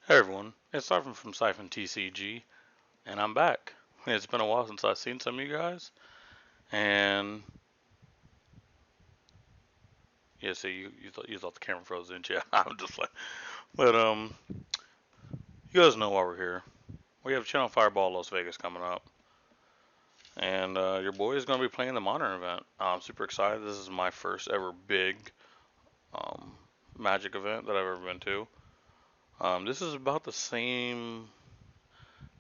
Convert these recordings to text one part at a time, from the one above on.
Hey everyone, it's Siphon from Siphon TCG, and I'm back. It's been a while since I've seen some of you guys, and yeah, see, you thought the camera froze, didn't you? I'm just like, but you guys know why we're here. We have Channel Fireball Las Vegas coming up, and your boy is going to be playing the Modern event. I'm super excited. This is my first ever big um, Magic event that I've ever been to. This is about the same,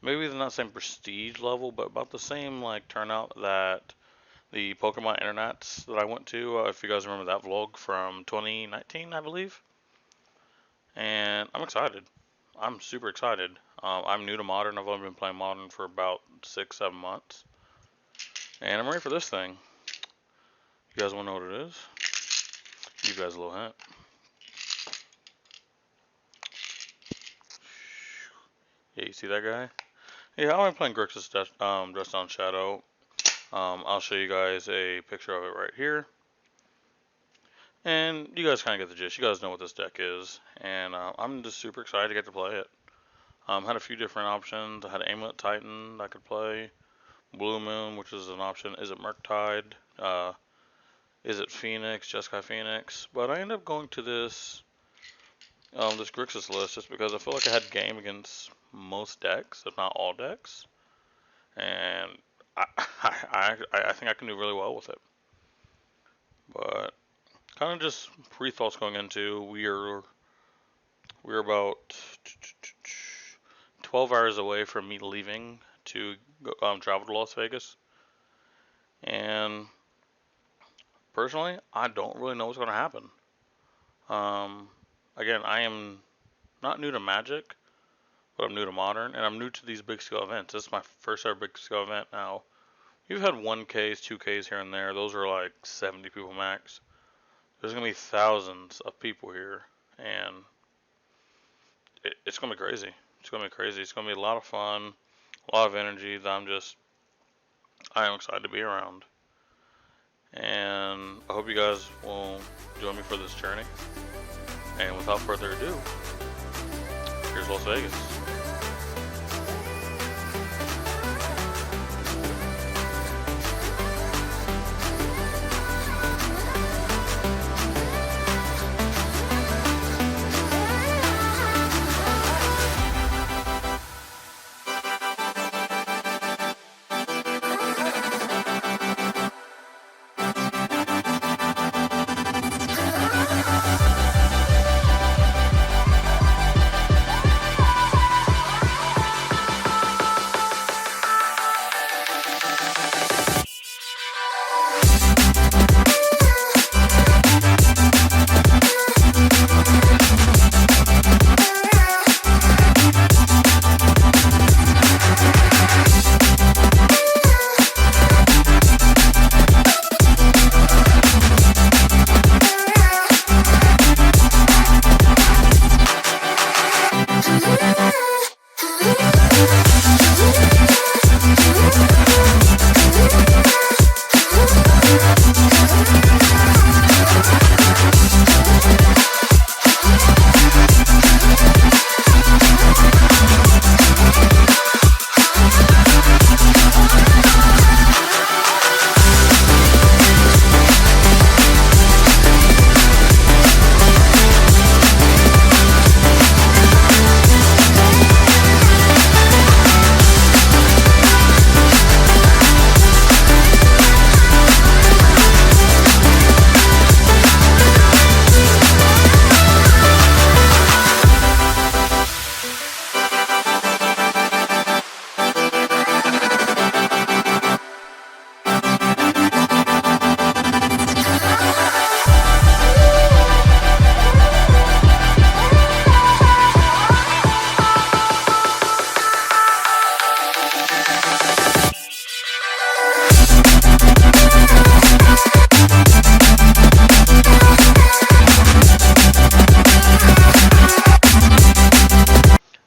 maybe not the same prestige level, but about the same like turnout that the Pokemon Internets that I went to, if you guys remember that vlog from 2019, I believe. And I'm excited. I'm super excited. I'm new to Modern. I've only been playing Modern for about 6, 7 months. And I'm ready for this thing. You guys want to know what it is? Give you guys a little hint. Yeah, you see that guy? Yeah, I'm playing Grixis Dressed Down Shadow. I'll show you guys a picture of it right here. And you guys kind of get the gist. You guys know what this deck is. And I'm just super excited to get to play it. Had a few different options. I had Amulet Titan I could play, Blue Moon, which is an option. Is it Murktide? Is it Phoenix? Jeskai Phoenix? But I ended up going to this Grixis list just because I feel like I had game against most decks, if not all decks, and I I think I can do really well with it. But kind of just pre-thoughts going into we're about 12 hours away from me leaving to travel to Las Vegas. And personally, I don't really know what's going to happen. Um, Again, I am not new to Magic, but I'm new to Modern, and I'm new to these big scale events. This is my first ever big scale event now. You've had 1Ks, 2Ks here and there. Those are like 70 people max. There's going to be thousands of people here, and it's going to be crazy. It's going to be crazy. It's going to be a lot of fun, a lot of energy that I am excited to be around. And I hope you guys will join me for this journey. And without further ado, here's Las Vegas.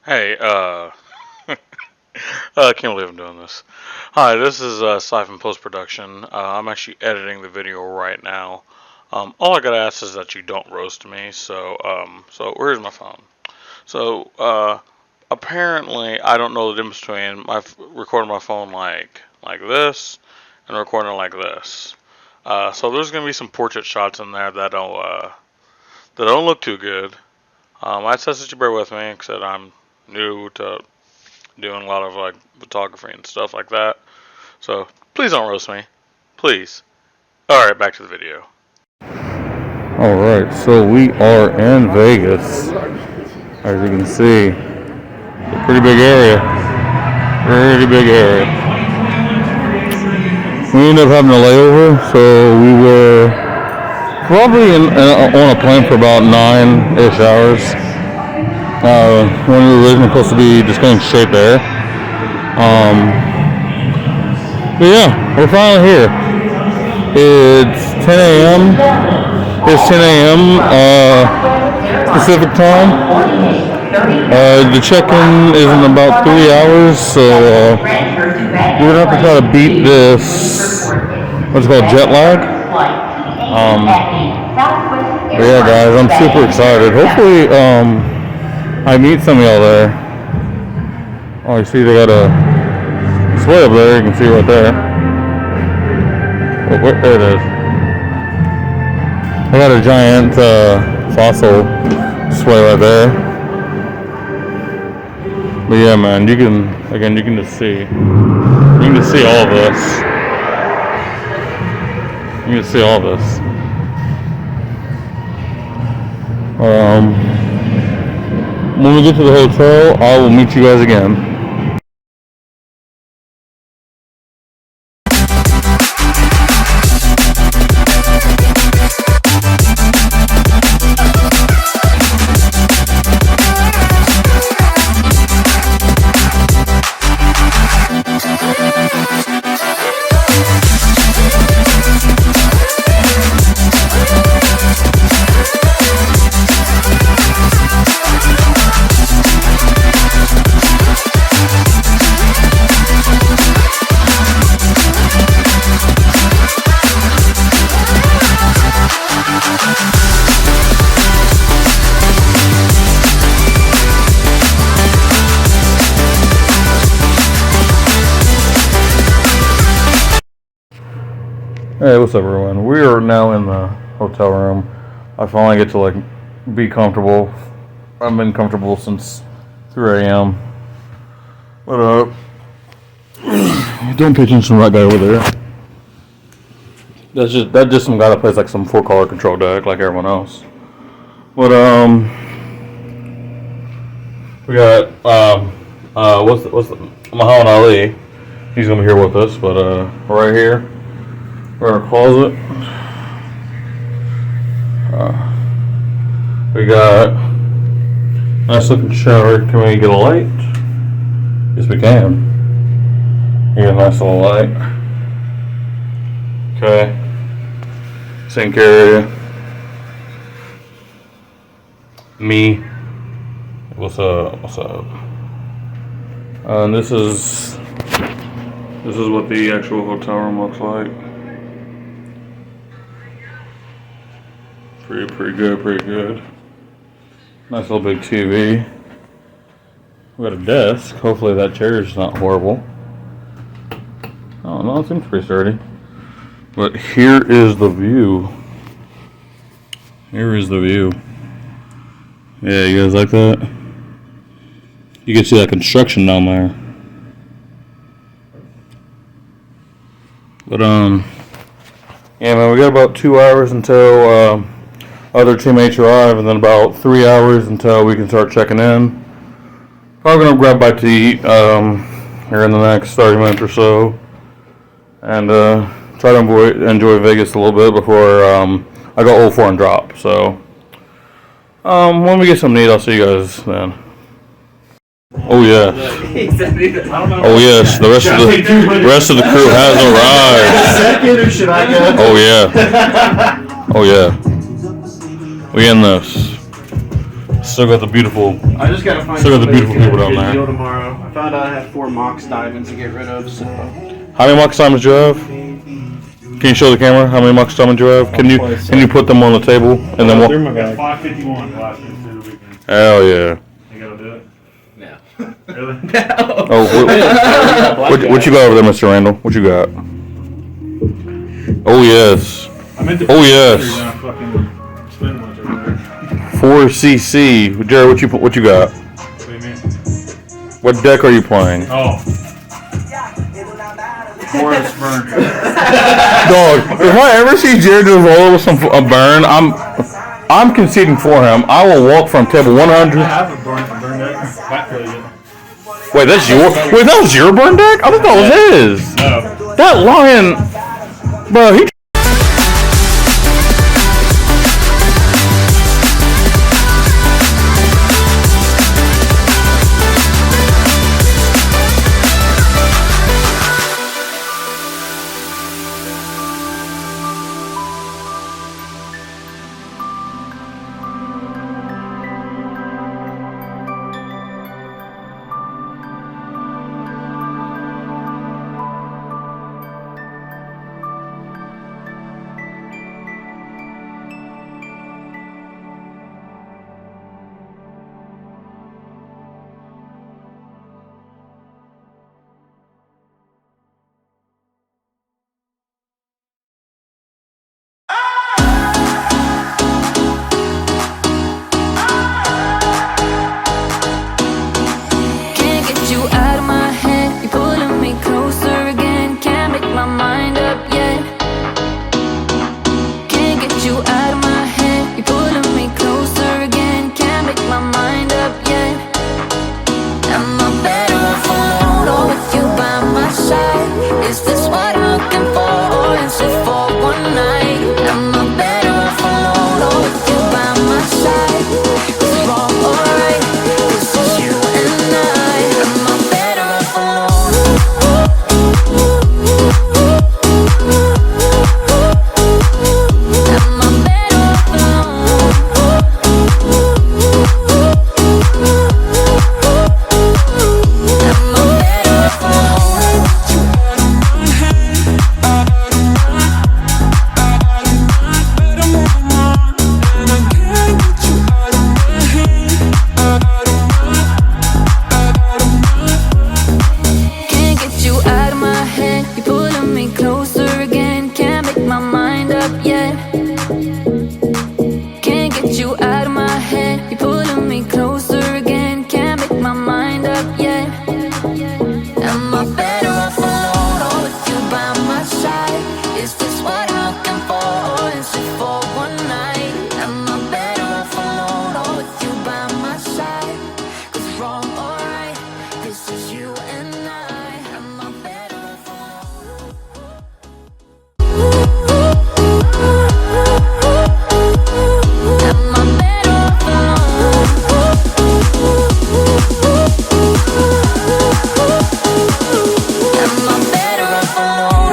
Hey, I can't believe I'm doing this. Hi, this is Siphon Post Production. I'm actually editing the video right now. All I gotta ask is that you don't roast me. So where's my phone? So apparently, I don't know the difference between recording my phone like this and recording it like this. So there's gonna be some portrait shots in there that don't look too good. I suggest that you bear with me because I'm new to doing a lot of like photography and stuff like that. So please don't roast me, please. All right, back to the video. All right, so we are in Vegas. As you can see, it's a pretty big area. Pretty big area. We ended up having a layover, so we were probably on a plane for about 9-ish hours. When we were originally supposed to be just getting straight there. But yeah, we're finally here. It's 10 a.m. It's 10 a.m. Pacific time. The check-in is in about 3 hours, so we're gonna have to try to beat this, what's it called, jet lag. But yeah, guys, I'm super excited. Hopefully, I meet some of y'all there. Oh, you see they got a display up there. You can see right there. Oh, there it is. They got a giant fossil display right there. But yeah, man, you can just see. You can just see all of this. You can see all of this. When we get to the hotel, I will meet you guys again. Hey, what's up, everyone? We are now in the hotel room. I finally get to like be comfortable. I've been comfortable since 3 a.m. But don't pay attention to that guy over there. That's just some guy that plays like some 4-color control deck like everyone else. But we got what's the Muhammad Ali. He's gonna be here with us. But right here. We're in our closet. We got nice looking shower. Can we get a light? Yes, we can. We got a nice little light. Okay. Sink area. Me. What's up? What's up? And this is what the actual hotel room looks like. Pretty good. Nice little big TV. We got a desk. Hopefully that chair is not horrible. Oh no, it seems pretty sturdy. But here is the view. Here is the view. Yeah, you guys like that? You can see that construction down there. But yeah, man, we got about 2 hours until other teammates arrive, and then about 3 hours until we can start checking in. Probably gonna grab a bite to eat here in the next 30 minutes or so, and try to enjoy Vegas a little bit before I go 0-4 and drop. So when we get something to eat, I'll see you guys then. Oh yeah. Oh yes, the rest of the crew has arrived. Second, or should I go? Oh yeah. Oh yeah. We in this. Still got the beautiful. I just gotta find. Still got the beautiful people down there. Tomorrow. I found out I had 4 Mox diamonds to get rid of. So. How many Mox diamonds do you have? Can you show the camera how many Mox diamonds you have? Can you put them on the table and then? I got 551 last weekend. Hell yeah. I No. Really? Oh, what you got over there, Mr. Randall? What you got? Oh yes. I meant to. Oh, yes. Not fucking spend much over there. 4cc. Jared, what you got? What do you mean? What deck are you playing? Oh. Forest burn. Dog, if I ever see Jared do a roll with a burn, I'm conceding for him. I will walk from table 100. I have a burn deck. Back for you. Wait, that was your burn deck? I thought that was his. No. That lion, bro, he. Can't get you out of my head. You're pulling me closer again. Can't make my mind up yet. Can't get you out of my head. You're pulling me closer again. Can't make my mind up yet. Am I better off alone or with you by my side? Is this what I'm looking for, or is it for one night? Am I better off alone or with you by my side? Is it wrong or right? This is you and I. Am I better off alone? Am I better off alone? Am I better off alone? Can't get you out of my head. You're pulling me closer again. Can't make my mind up yet. Can't get you out of my head. You're pulling me closer again. Can't make my mind up yet. Am I better off alone or with you by my side? Is this what I'm looking for, or is it for one night? Am I better off alone or with you by my side? 'Cause wrong or right, this is you and I. Am I better off alone? Am I better off alone? Am I better off alone?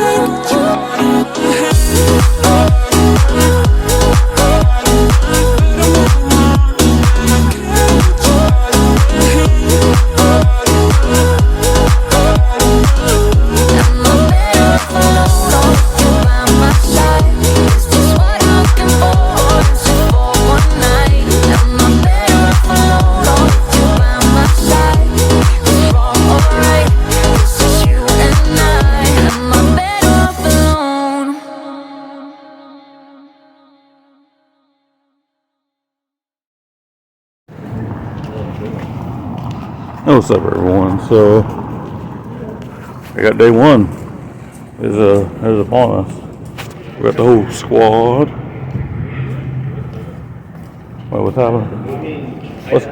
Am I better off alone or with you by my side? Is this what I'm looking for, or is it for one night? Am I better off alone or with you by my side? Is it wrong or right? This is you and I. Am I better off alone? What's up, everyone? So, I got day one is upon us. We got the whole squad. Wait, what's happening?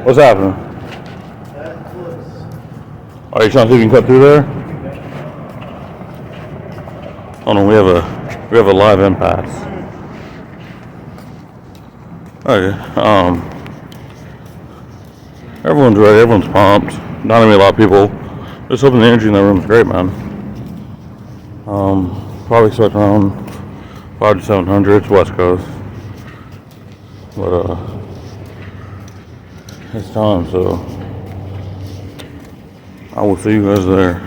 What's happening? Are you trying to see if you can cut through there? Oh no, we have a live impasse. Okay. Everyone's ready. Everyone's pumped. Not gonna be a lot of people. Just hoping the energy in that room is great, man. Probably expect around 500 to 700. It's West Coast, but it's time. So I will see you guys there.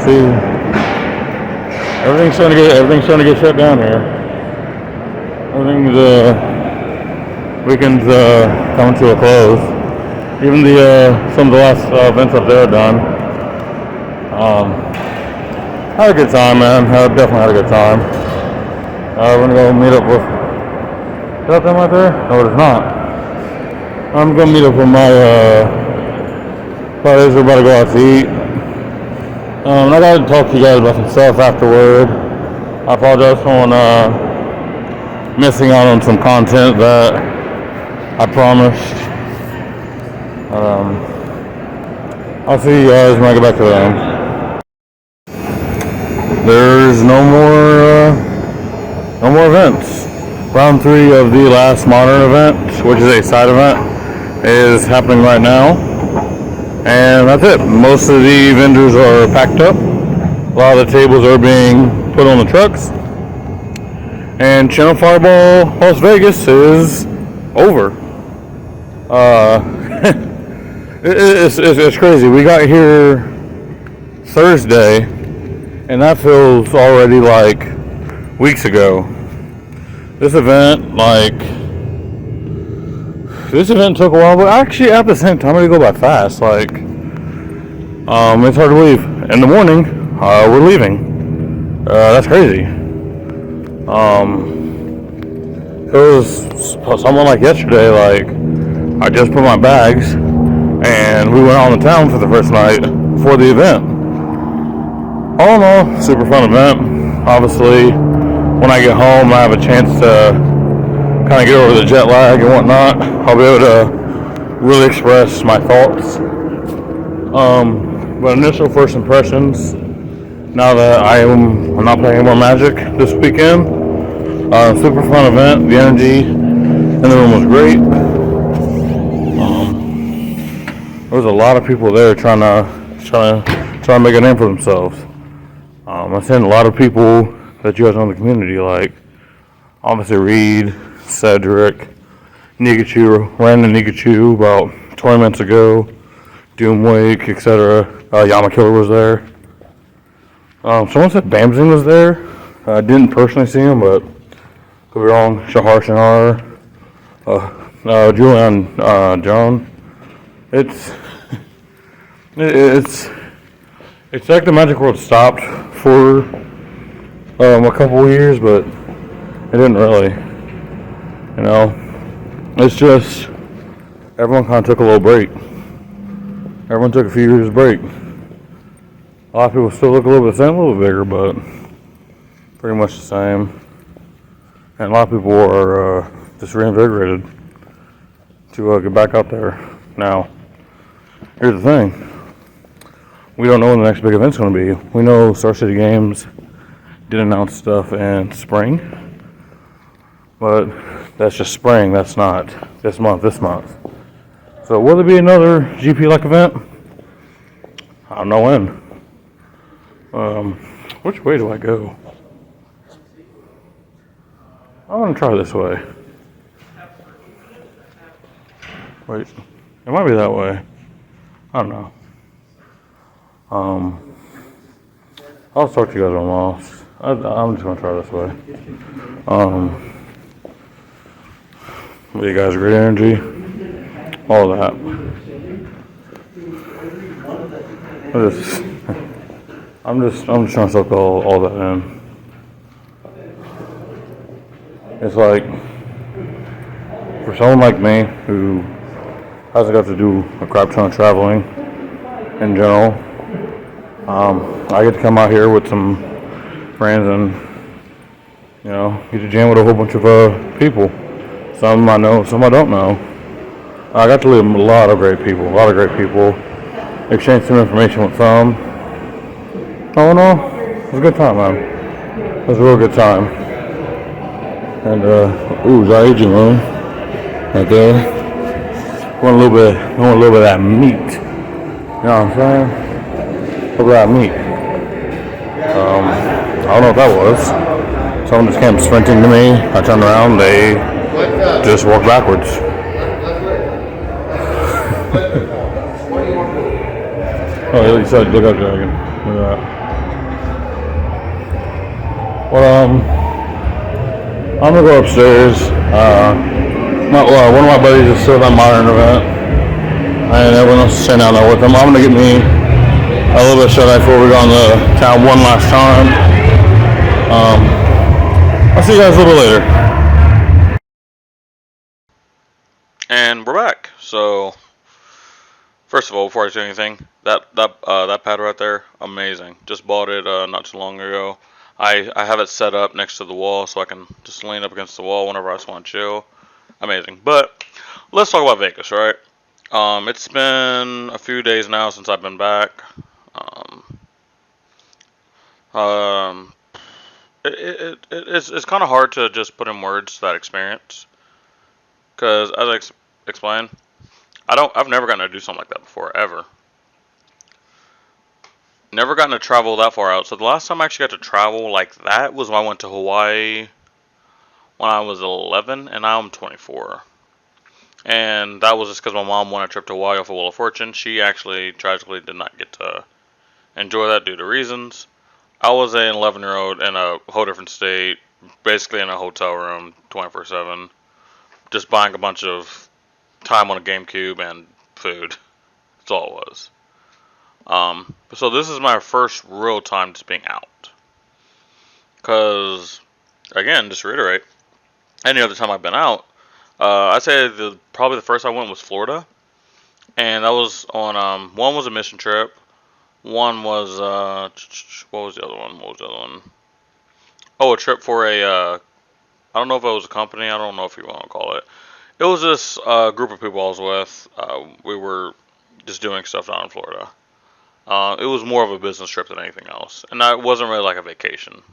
see. Everything's starting to get shut down here. Everything's weekend's coming to a close. Even some of the last events up there are done. Had a good time, man. Definitely had a good time. We're gonna go meet up with. Is that them right there? No, it's not. I'm gonna meet up with my buddies. We're about to go out to eat. I gotta talk to you guys about some stuff afterward. I apologize for missing out on some content that I promised. I'll see you guys when I get back to them. There's no more events. Round 3 of the last Modern event, which is a side event, is happening right now. And that's it. Most of the vendors are packed up. A lot of the tables are being put on the trucks. And Channel Fireball Las Vegas is over. It's crazy. We got here Thursday, and that feels already like weeks ago. This event took a while, but actually at the same time it go by fast. Like, it's hard to believe. In the morning, we're leaving. That's crazy. It was someone like yesterday. Like, I just put my bags, and we went out in the town for the first night for the event. All in all, super fun event. Obviously, when I get home, I have a chance to kind of get over the jet lag and whatnot. I'll be able to really express my thoughts. But initial first impressions, now that I'm not playing any more Magic this weekend, super fun event. The energy in the room was great. There was a lot of people there trying to make a name for themselves. I've seen a lot of people that you guys know in the community, like obviously Reed, Cedric, Nikachu, ran into Nikachu about 20 minutes ago, Doomwake, etc. Yamakiller was there. Someone said Bamzing was there. I didn't personally see him, but could be wrong. Shahar Shahar, Julian John. It's like the Magic World stopped for a couple of years, but it didn't really. You know, it's just everyone kind of took a little break. Everyone took a few years break. A lot of people still look a little bit the same, a little bit bigger, but pretty much the same. And a lot of people are just reinvigorated to get back out there. Now, here's the thing. We don't know when the next big event's going to be. We know Star City Games did announce stuff in spring, but that's just spring. That's not this month. So will there be another GP-like event? I don't know when. Which way do I go? I want to try this way. Wait, it might be that way. I don't know. I'll talk to you guys when I'm lost. I'm just gonna try this way. You guys, great energy, all that. I'm just trying to soak all that in. It's like, for someone like me who hasn't got to do a crap ton of traveling in general, I get to come out here with some friends and, you know, get to jam with a whole bunch of people. Some I know, some I don't know. I got to meet a lot of great people, exchange some information with some. All in all, it was a good time, man. It was a real good time. And, it's our aging room right there. Want a little bit of that meat. You know what I'm saying? A little bit of that meat. I don't know what that was. Someone just came sprinting to me. I turned around, they just walked backwards. Oh, he said, look out, dragon. Look at that. Well, I'm gonna go upstairs. One of my buddies is still at that modern event, and everyone else is staying down there with them. I'm gonna get me a little bit of shut eye before we go on the town one last time. I'll see you guys a little bit later. And we're back. So, first of all, before I do anything, that pad right there, amazing. Just bought it not too long ago. I have it set up next to the wall so I can just lean up against the wall whenever I just want to chill. Amazing. But let's talk about Vegas, right? It's been a few days now since I've been back. It's kind of hard to just put in words that experience, because as I explained, I've never gotten to do something like that before, ever. Never gotten to travel that far out. So the last time I actually got to travel like that was when I went to Hawaii when I was 11, and now I'm 24. And that was just because my mom won a trip to Hawaii off of Wheel of Fortune. She actually tragically did not get to enjoy that due to reasons. I was an 11-year-old in a whole different state, basically in a hotel room 24/7, just buying a bunch of time on a GameCube and food. That's all it was. So this is my first real time just being out. Because, again, just to reiterate, any other time I've been out, I'd say probably the first I went was Florida. And that was on, one was a mission trip. One was, what was the other one? Oh, a trip for I don't know if it was a company, I don't know if you want to call it. It was this group of people I was with. We were just doing stuff down in Florida. It was more of a business trip than anything else. And that wasn't really like a vacation.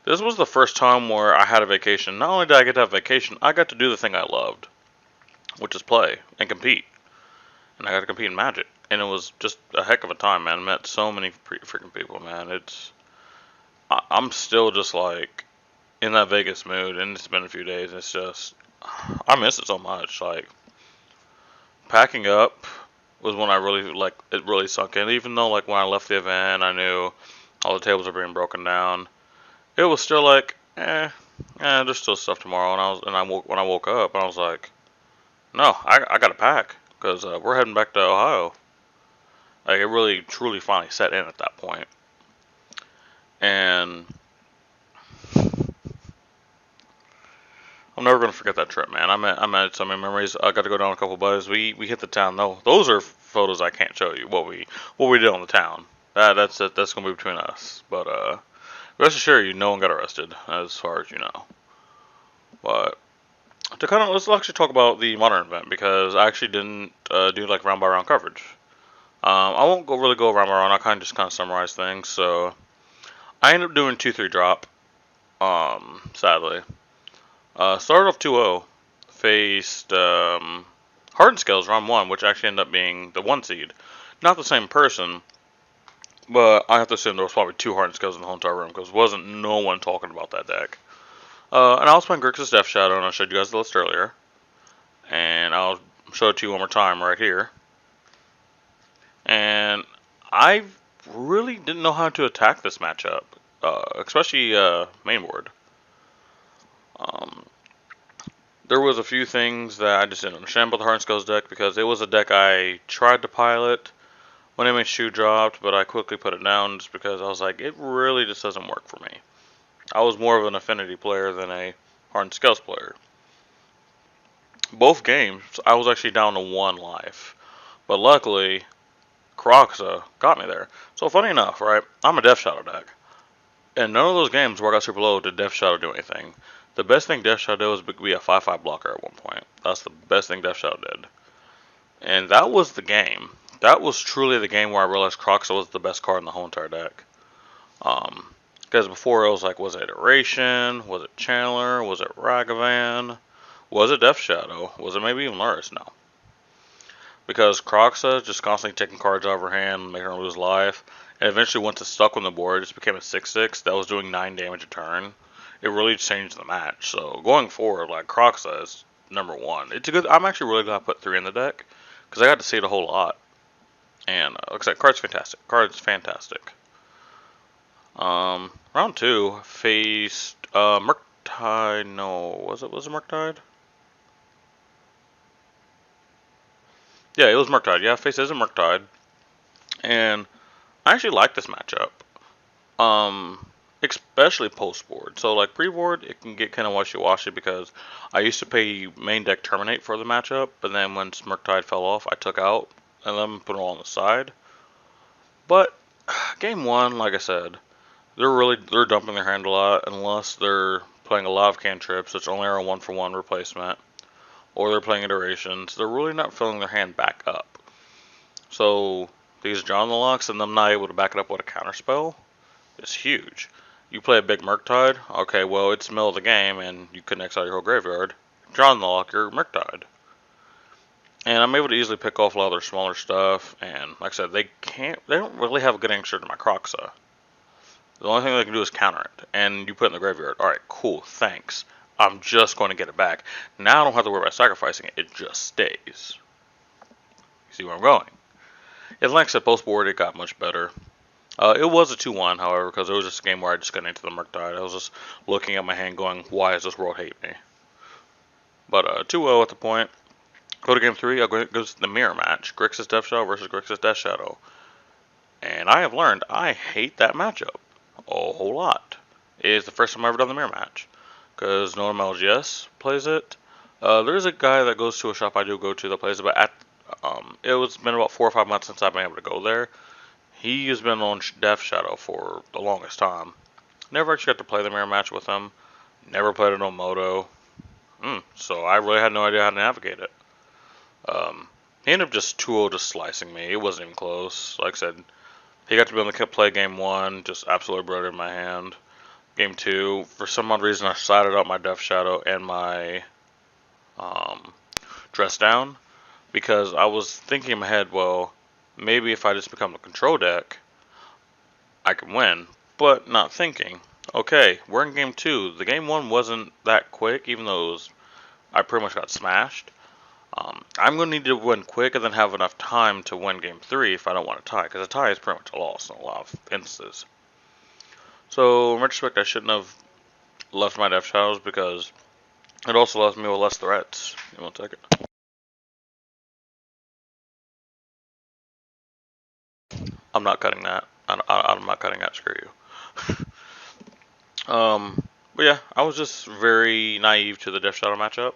This was the first time where I had a vacation. Not only did I get to have a vacation, I got to do the thing I loved, which is play and compete. And I got to compete in Magic. And it was just a heck of a time, man. I met so many freaking people, man. I'm still just like in that Vegas mood, and it's been a few days. It's just, I miss it so much. Like, packing up was when I really, like, it really sunk in. Even though, like, when I left the event, I knew all the tables were being broken down. It was still like, there's still stuff tomorrow. When I woke up, I was like, no, I gotta pack, because we're heading back to Ohio. Like, it really, truly finally set in at that point. And I'm never gonna forget that trip, man. I met so many memories. I got to go down with a couple of buddies. We hit the town. No, those are photos I can't show you. What we did on the town. That's it. That's gonna be between us. But rest assured, no one got arrested, as far as you know. But let's actually talk about the modern event, because I actually didn't do like round by round coverage. I won't really go round by round. I just kind of summarize things. So I ended up doing 2-3 drop. Sadly, started off 2-0. Faced Hardened Scales round 1, which actually ended up being the 1 seed. Not the same person, but I have to assume there was probably 2 Hardened Scales in the whole entire room, because wasn't no one talking about that deck. And I was playing Grixis Death Shadow, and I showed you guys the list earlier. And I'll show it to you one more time right here. And I really didn't know how to attack this matchup, especially main board. There was a few things that I just didn't understand about the Hardened Scales deck, because it was a deck I tried to pilot when MH2 dropped, but I quickly put it down just because I was like, it really just doesn't work for me. I was more of an Affinity player than a Hardened Scales player. Both games, I was actually down to 1 life, but luckily, Kroxa got me there. So funny enough, right, I'm a Death Shadow deck, and none of those games where I got super low did Death Shadow do anything. The best thing Death Shadow did was be a 5/5 blocker at one point. That's the best thing Death Shadow did. And that was the game. That was truly the game where I realized Kroxa was the best card in the whole entire deck. Because before it was like, was it Iteration? Was it Channeler? Was it Ragavan? Was it Death Shadow? Was it maybe even Lurrus? No. Because Kroxa just constantly taking cards out of her hand, making her lose life, and eventually once it stuck on the board, it just became a 6/6 that was doing 9 damage a turn. It really changed the match. So going forward, like, Kroxa is number 1. It's a good. I'm actually really glad I put 3 in the deck, because I got to see it a whole lot. And like I said, card's fantastic. Round 2 faced Murktide. No, was it Murktide? Yeah, it was Murktide. Yeah, faced as a Murktide, and I actually like this matchup. Especially post board. So like pre board, it can get kind of wishy-washy because I used to pay main deck Terminate for the matchup, but then when Murktide fell off, I took out and then put it on the side. But game 1, like I said, they're dumping their hand a lot unless they're playing a lot of cantrips, which only are a 1-for-1 replacement, or they're playing iterations. They're really not filling their hand back up. So these John the Locks and them not able to back it up with a counterspell is huge. You play a big Murktide, okay, well it's the middle of the game and you couldn't X out your whole graveyard. John the Lock, you're Murktide. And I'm able to easily pick off a lot of their smaller stuff, and like I said, they don't really have a good answer to my Kroxa. The only thing they can do is counter it, and you put it in the graveyard. Alright, cool, thanks. I'm just going to get it back. Now I don't have to worry about sacrificing it, it just stays. You see where I'm going? And like I said, post board it got much better. It was a 2-1, however, because it was just a game where I just got into the Murktide. I was just looking at my hand going, why does this world hate me? But 2-0 at the point. Go to game 3, goes to the mirror match. Grixis Death Shadow versus Grixis Death Shadow. And I have learned I hate that matchup a whole lot. It is the first time I've ever done the mirror match. Because no MLGS plays it. There's a guy that goes to a shop I do go to that plays it, but it's been about 4 or 5 months since I've been able to go there. He has been on Death Shadow for the longest time. Never actually got to play the mirror match with him. Never played it on Moto. So I really had no idea how to navigate it. He ended up just 2-0 just slicing me. It wasn't even close. Like I said, he got to be able to play game 1, just absolutely broke in my hand. Game 2, for some odd reason, I sided out my Death Shadow and my Dress Down because I was thinking in my head, well, maybe if I just become a control deck, I can win. But not thinking, okay, we're in game 2. The game 1 wasn't that quick, even though I pretty much got smashed. I'm going to need to win quick and then have enough time to win game 3 if I don't want to tie, because a tie is pretty much a loss in a lot of instances. So, in retrospect, I shouldn't have left my Death Shadows because it also left me with less threats. Give me 1 second. I'm not cutting that. I'm not cutting that, screw you. But yeah, I was just very naive to the Death Shadow matchup,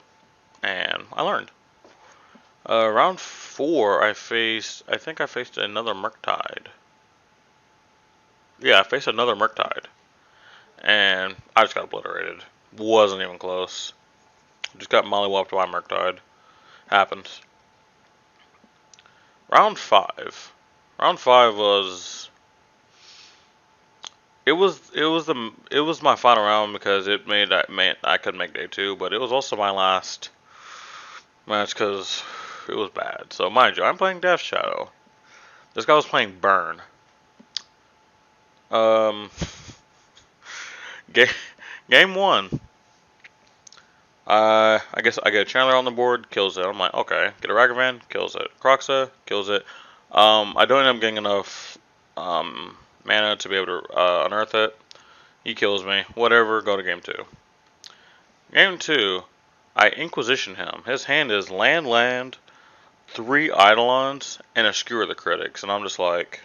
and I learned. Round 4, I think I faced another Murktide. Yeah, I faced another Murktide. And I just got obliterated. Wasn't even close. Just got mollywopped by Murktide. Happens. Round 5. Round 5 was... It was my final round because I could make day 2, but it was also my last match because it was bad. So mind you, I'm playing Death Shadow. This guy was playing Burn. Game 1. I guess I get a Chandler on the board, kills it. I'm like, okay. Get a Ragavan, kills it. Kroxa, kills it. I don't end up getting enough mana to be able to unearth it. He kills me. Whatever, go to game 2. Game 2, I Inquisition him. His hand is land, 3 Eidolons, and a Skewer the Critics. And I'm just like...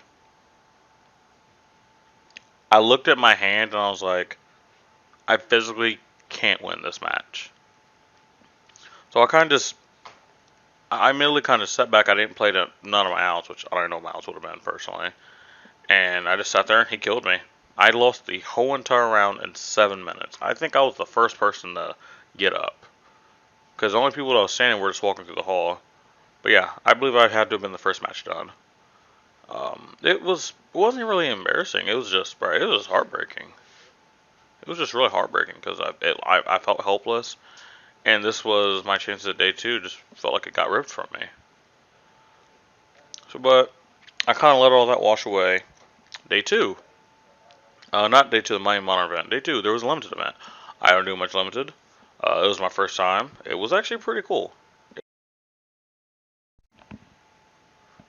I looked at my hand and I was like, I physically can't win this match. So I immediately kind of sat back. I didn't play none of my outs, which I don't know my outs would have been personally. And I just sat there and he killed me. I lost the whole entire round in 7 minutes. I think I was the first person to get up. Because the only people that was standing were just walking through the hall. But yeah, I believe I had to have been the first match done. It wasn't really embarrassing. It was heartbreaking. It was just really heartbreaking because I felt helpless. And this was my chances at day 2. Just felt like it got ripped from me. So, but I kind of let all that wash away. Day 2. Not day 2 of the Mighty Modern event. Day 2, there was a limited event. I don't do much limited. It was my first time. It was actually pretty cool.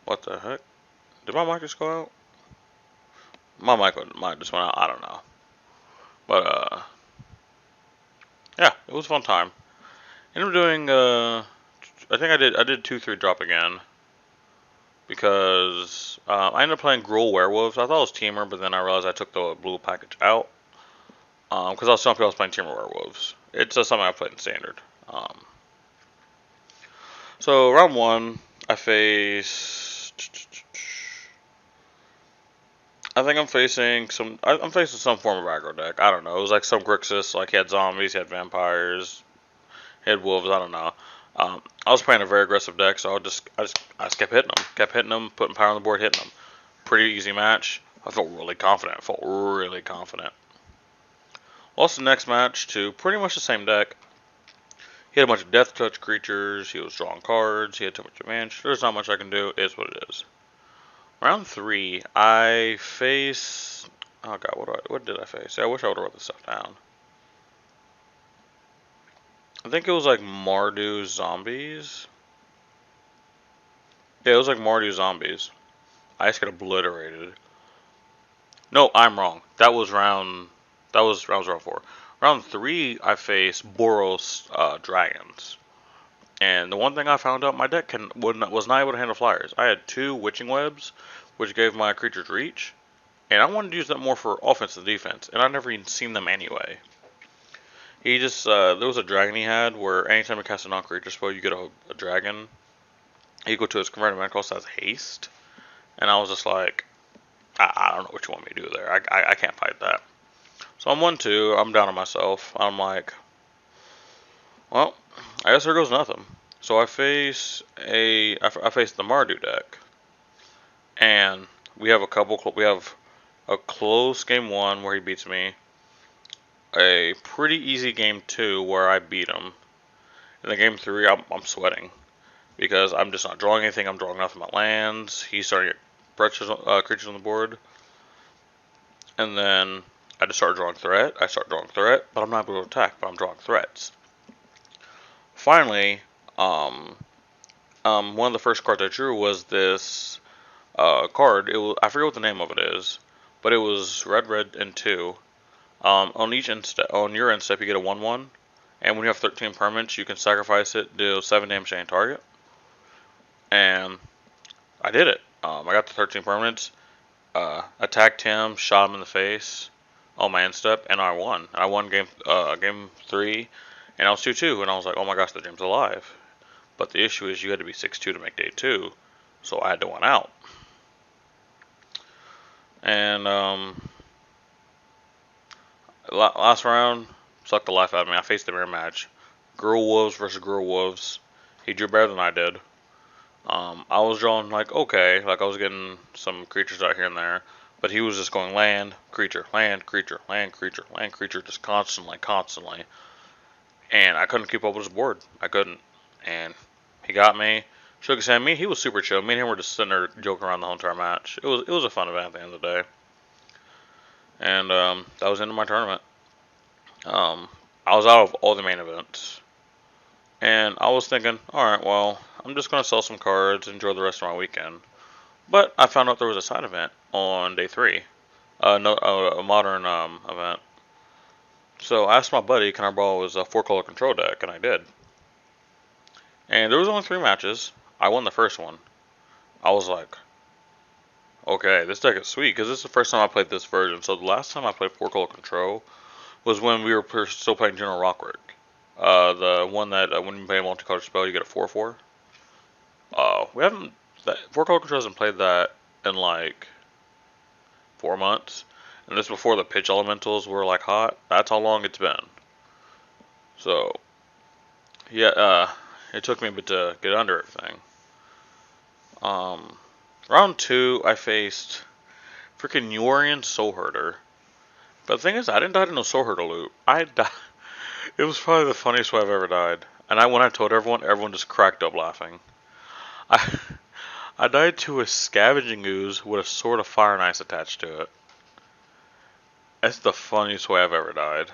What the heck? Did my mic just go out? My mic just went out. I don't know. But yeah, it was a fun time. Ended up doing I think I did 2-3 drop again because I ended up playing Gruul Werewolves. I thought it was Teamer, but then I realized I took the blue package out because I was telling people I was playing Teamer Werewolves. It's just something I played in Standard. So round 1, I think I'm facing some form of aggro deck. I don't know. It was like some Grixis, like he had zombies, he had vampires, he had wolves. I don't know. I was playing a very aggressive deck, so I just kept hitting them, putting power on the board, hitting them. Pretty easy match. I felt really confident. Lost the next match to pretty much the same deck. He had a bunch of death touch creatures. He was drawing cards. He had too much advantage. There's not much I can do. It is what it is. Round 3, I face. Oh god, what did I face? I wish I would have wrote this stuff down. I think it was like Mardu Zombies. Yeah, it was like Mardu Zombies. I just got obliterated. No, I'm wrong. That was round 4. Round 3, I faced Boros Dragons. And the one thing I found out, my deck was not able to handle flyers. I had 2 Witching Webs, which gave my creatures reach, and I wanted to use that more for offense than defense, and I never even seen them anyway. He just, there was a dragon he had where anytime you cast a non-creature spell, you get a dragon equal to its converted mana cost as haste, and I was just like, I don't know what you want me to do there. I can't fight that. So I'm 1-2, I'm down on myself. I'm like, well, I guess there goes nothing. So I face the Mardu deck, and we have a close game 1 where he beats me, a pretty easy game 2 where I beat him, and then game 3 I'm sweating because I'm just not drawing anything. I'm drawing nothing but lands. He's starting to get creatures on the board, and then I just start drawing threat. But I'm not able to attack. But I'm drawing threats. Finally, one of the first cards I drew was this card. I forget what the name of it is, but it was red, and 2. On your end step, you get a 1/1, and when you have 13 permanents, you can sacrifice it, do 7 damage to any target. And I did it. I got the 13 permanents, attacked him, shot him in the face on my end step, and I won. I won game 3, and I was 2-2, and I was like, oh my gosh, the dream's alive. But the issue is you had to be 6-2 to make day 2, so I had to win out. And last round sucked the life out of me. I faced the mirror match, Gruul Wolves versus Gruul Wolves. He drew better than I did. I was drawing like okay, like I was getting some creatures out here and there, but he was just going land, creature, land, creature, land, creature, land, creature, just constantly. And I couldn't keep up with his board. I couldn't. And he got me, shook his hand. He was super chill. Me and him were just sitting there joking around the whole entire match. It was a fun event at the end of the day. And that was the end of my tournament. I was out of all the main events. And I was thinking, alright, well, I'm just going to sell some cards, enjoy the rest of my weekend. But I found out there was a side event on day 3. A modern event. So I asked my buddy, can I borrow his 4-color control deck? And I did. And there was only 3 matches. I won the first one. I was like, okay, this deck is sweet, because this is the first time I played this version. So the last time I played 4-color control was when we were still playing General Rockwork. The one that when you play a multicolor spell, you get a 4/4. We haven't. 4-color control hasn't played that in like 4 months, and this before the pitch elementals were like hot. That's how long it's been. So, yeah, it took me a bit to get under everything. Round 2, I faced freaking Yorion Soulherder. But the thing is, I didn't die to no Soulherder loot. It was probably the funniest way I've ever died. And when I told everyone just cracked up laughing. I died to a Scavenging Ooze with a Sword of Fire and Ice attached to it. That's the funniest way I've ever died.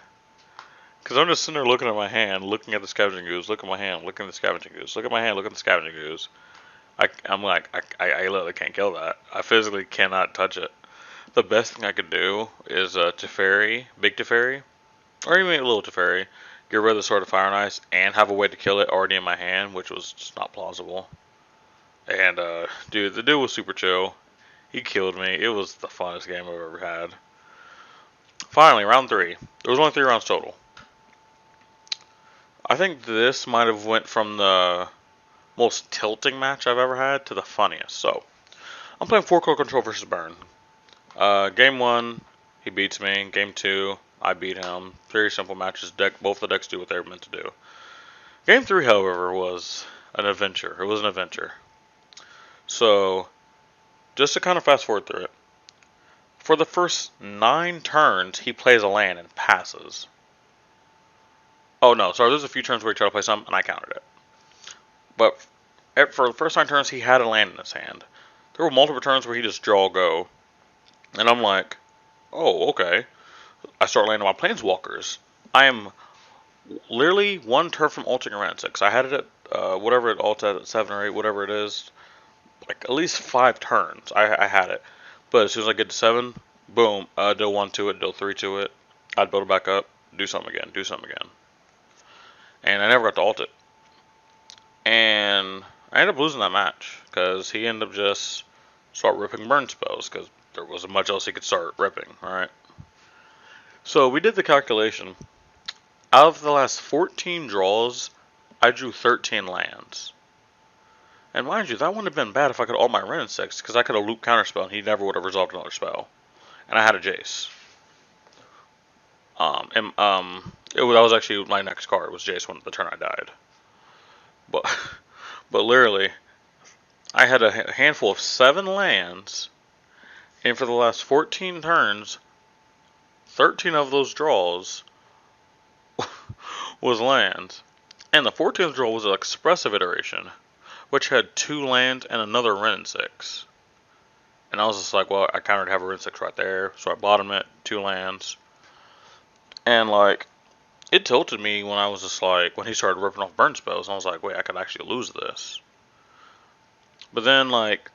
Because I'm just sitting there looking at my hand, looking at the Scavenging Ooze, looking at my hand, looking at the Scavenging Ooze, look at my hand, looking at the Scavenging Ooze. I'm like, I literally can't kill that. I physically cannot touch it. the best thing I could do is Teferi, big Teferi, or even a little Teferi, get rid of the Sword of Fire and Ice, and have a way to kill it already in my hand, which was just not plausible. And dude, the dude was super chill. He killed me. It was the funnest game I've ever had. Finally, round 3. There was only 3 rounds total. I think this might have went from the most tilting match I've ever had to the funniest. So, I'm playing 4-color control versus Burn. Game 1, he beats me. Game 2, I beat him. Very simple matches. Both the decks do what they're meant to do. Game 3, however, was an adventure. It was an adventure. So, just to kind of fast forward through it. For the first 9 turns, he plays a land and passes. Oh no, sorry, there's a few turns where he tried to play something, and I countered it. But for the first 9 turns, he had a land in his hand. There were multiple turns where he just draw go. And I'm like, oh, okay. I start landing my Planeswalkers. I am literally 1 turn from ulting a Wrenn and 6. I had it at, whatever it ulted at 7 or 8, whatever it is. Like, at least 5 turns. I had it. But as soon as I get to 7, boom, deal 1 to it, deal 3 to it. I'd build it back up, do something again, do something again. And I never got to ult it. And I ended up losing that match, because he ended up just start ripping burn spells, because there wasn't much else he could start ripping, alright? So we did the calculation. Out of the last 14 draws, I drew 13 lands. And mind you, that wouldn't have been bad if I could ult my Wrenn and 6, because I could have looped counterspell and he never would have resolved another spell. And I had a Jace. That was actually my next card, was Jace when the turn I died. But literally, I had a handful of 7 lands, and for the last 14 turns, 13 of those draws was lands. And the 14th draw was an expressive iteration, which had 2 lands and another Wrenn and 6. And I was just like, well, I countered to have a Wrenn and 6 right there, so I bottomed it, 2 lands. And like, it tilted me when I was just like, when he started ripping off burn spells, and I was like, wait, I could actually lose this. But then, like,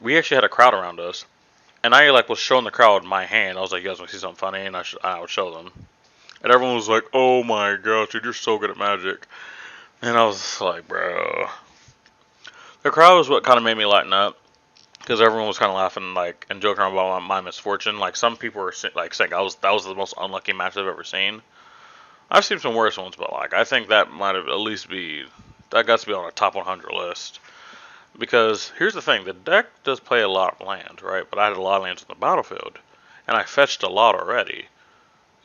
we actually had a crowd around us, and I like was showing the crowd my hand. I was like, you guys want to see something funny? And I would show them. And everyone was like, oh my gosh, dude, you're so good at Magic. And I was just like, bro. The crowd was what kind of made me lighten up, because everyone was kind of laughing, like, and joking around about my misfortune. Like, some people were like saying that was the most unlucky match I've ever seen. I've seen some worse ones, but like, I think that might have at least that got to be on a top 100 list. Because here's the thing, the deck does play a lot of land, right? But I had a lot of lands on the battlefield, and I fetched a lot already.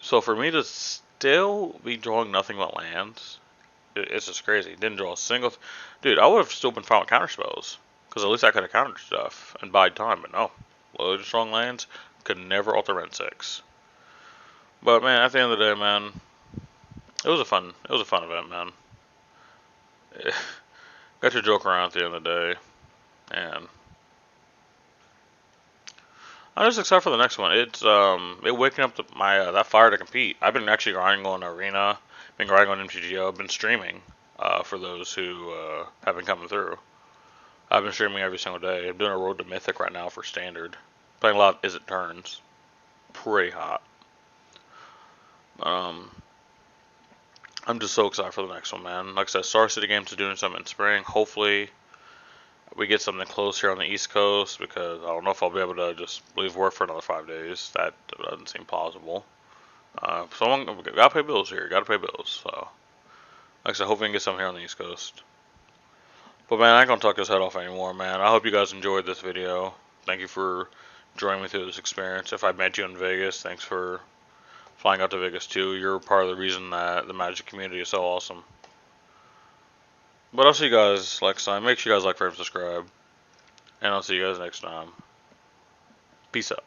So for me to still be drawing nothing but lands, it's just crazy. Didn't draw a single. Dude, I would have still been fine with counter spells, because at least I could have countered stuff and bide time. But no, loaded of strong lands, could never alter Wrenn 6. But man, at the end of the day, man, it was a fun event, man. Got to joke around at the end of the day, and I'm just excited for the next one. It's it waking up my that fire to compete. I've been actually grinding on Arena, been grinding on MTGO, I've been streaming for those who have been coming through. I've been streaming every single day. I'm doing a Road to Mythic right now for Standard. Playing a lot of Is It Turns. Pretty hot. I'm just so excited for the next one, man. Like I said, Star City Games is doing something in spring. Hopefully, we get something close here on the East Coast, because I don't know if I'll be able to just leave work for another 5 days. That doesn't seem plausible. So gotta pay bills here. Gotta pay bills. So, like I said, hopefully we can get something here on the East Coast. But man, I ain't gonna talk this head off anymore, man. I hope you guys enjoyed this video. Thank you for joining me through this experience. If I met you in Vegas, thanks for flying out to Vegas too. You're part of the reason that the Magic community is so awesome. But I'll see you guys next time. Make sure you guys like, favorite, subscribe. And I'll see you guys next time. Peace out.